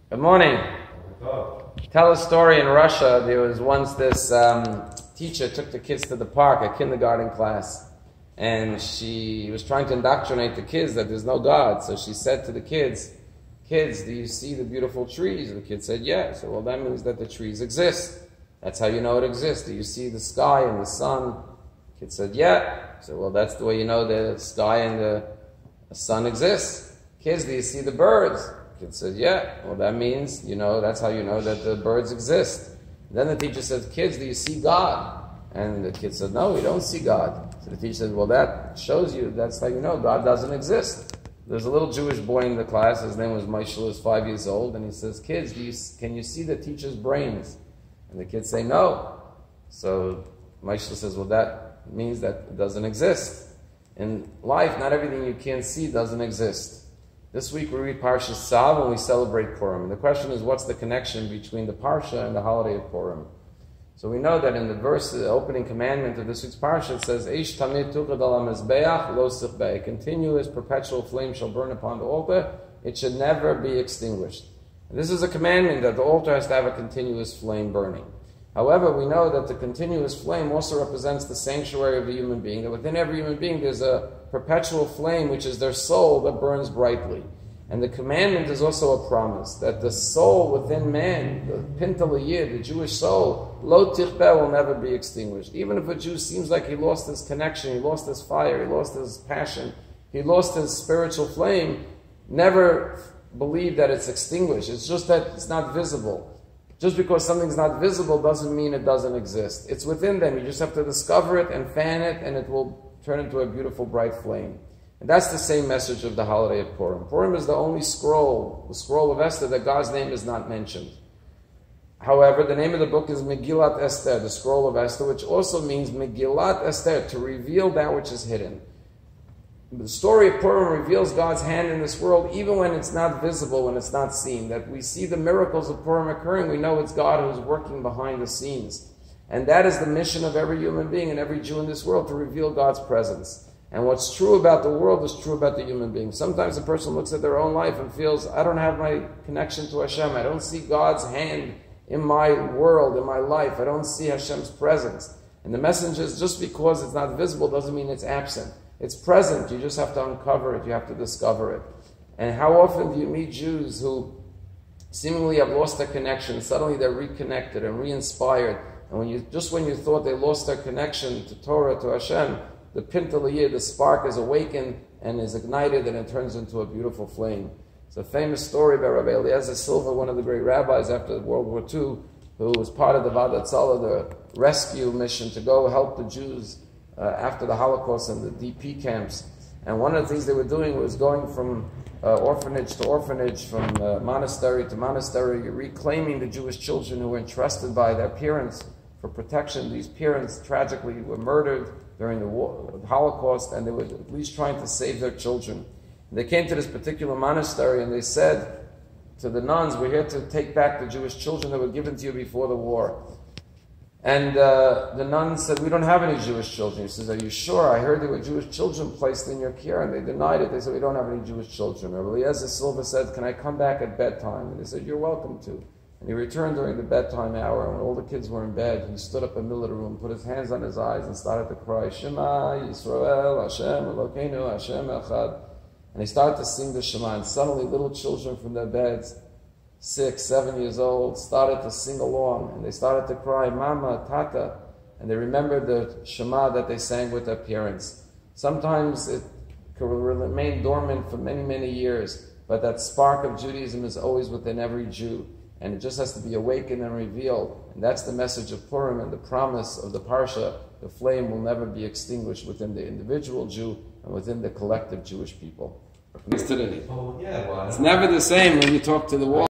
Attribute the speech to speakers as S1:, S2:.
S1: Good morning. Tell a story in Russia. There was once this teacher took the kids to the park, a kindergarten class, and she was trying to indoctrinate the kids that there's no God. So she said to the kids, do you see the beautiful trees? And the kids said, yeah. So, well, that means that the trees exist. That's how you know it exists. Do you see the sky and the sun? The kids said, yeah. So, well, that's the way you know the sky and the sun exists. Kids, do you see the birds? The kids said, yeah. Well, that means, that's how you know that the birds exist. Then the teacher said, kids, do you see God? And the kids said, no, we don't see God. So the teacher said, well, that shows you, that's how you know God doesn't exist. There's a little Jewish boy in the class, his name was Moshe, he was 5 years old, and he says, kids, can you see the teacher's brains? And the kids say, no. So Moshe says, well, that means that it doesn't exist. In life, not everything you can't see doesn't exist. This week we read Parshas Tzav and we celebrate Purim. And the question is, what's the connection between the Parsha and the holiday of Purim? So we know that in the verse, the opening commandment of this week's Parsha, it says, Eish tamid tuchad al hamizbeach lo sichbeh. A continuous, perpetual flame shall burn upon the altar. It should never be extinguished. And this is a commandment that the altar has to have a continuous flame burning. However, we know that the continuous flame also represents the sanctuary of the human being, that within every human being there's a perpetual flame, which is their soul, that burns brightly. And the commandment is also a promise, that the soul within man, the pintal yid, the Jewish soul, lo tichbeh, will never be extinguished. Even if a Jew seems like he lost his connection, he lost his fire, he lost his passion, he lost his spiritual flame, never believe that it's extinguished. It's just that it's not visible. Just because something's not visible doesn't mean it doesn't exist. It's within them. You just have to discover it and fan it, and it will turn into a beautiful, bright flame. And that's the same message of the holiday of Purim. Purim is the only scroll, the scroll of Esther, that God's name is not mentioned. However, the name of the book is Megillat Esther, the scroll of Esther, which also means Megillat Esther, to reveal that which is hidden. The story of Purim reveals God's hand in this world, even when it's not visible, when it's not seen. That we see the miracles of Purim occurring, we know it's God who's working behind the scenes. And that is the mission of every human being and every Jew in this world, to reveal God's presence. And what's true about the world is true about the human being. Sometimes a person looks at their own life and feels, I don't have my connection to Hashem. I don't see God's hand in my world, in my life. I don't see Hashem's presence. And the message is, just because it's not visible doesn't mean it's absent. It's present. You just have to uncover it. You have to discover it. And how often do you meet Jews who seemingly have lost their connection? Suddenly they're reconnected and re-inspired. And when you thought they lost their connection to Torah, to Hashem, the pintal yid, the spark is awakened and is ignited, and it turns into a beautiful flame. It's a famous story about Rabbi Eliezer Silver, one of the great rabbis after World War II, who was part of the Vadat Tzala, the rescue mission to go help the Jews after the Holocaust in the DP camps. And one of the things they were doing was going from orphanage to orphanage, from monastery to monastery, reclaiming the Jewish children who were entrusted by their parents for protection. These parents tragically were murdered during the war, the Holocaust, and they were at least trying to save their children. And they came to this particular monastery and they said to the nuns, we're here to take back the Jewish children that were given to you before the war. And the nun said, we don't have any Jewish children. He says, are you sure? I heard there were Jewish children placed in your care. And they denied it. They said, we don't have any Jewish children. Rabbi Eliezer Silva said, can I come back at bedtime? And they said, you're welcome to. And he returned during the bedtime hour, and when all the kids were in bed, he stood up in the middle of the room, put his hands on his eyes, and started to cry, Shema Yisrael, Hashem Elokeinu, Hashem Echad. And he started to sing the Shema, and suddenly little children from their beds, 6, 7 years old, started to sing along, and they started to cry, Mama, Tata, and they remembered the Shema that they sang with their parents. Sometimes it could remain dormant for many, many years, but that spark of Judaism is always within every Jew. And it just has to be awakened and revealed. And that's the message of Purim and the promise of the Parsha. The flame will never be extinguished within the individual Jew and within the collective Jewish people. It's never the same when you talk to the wall.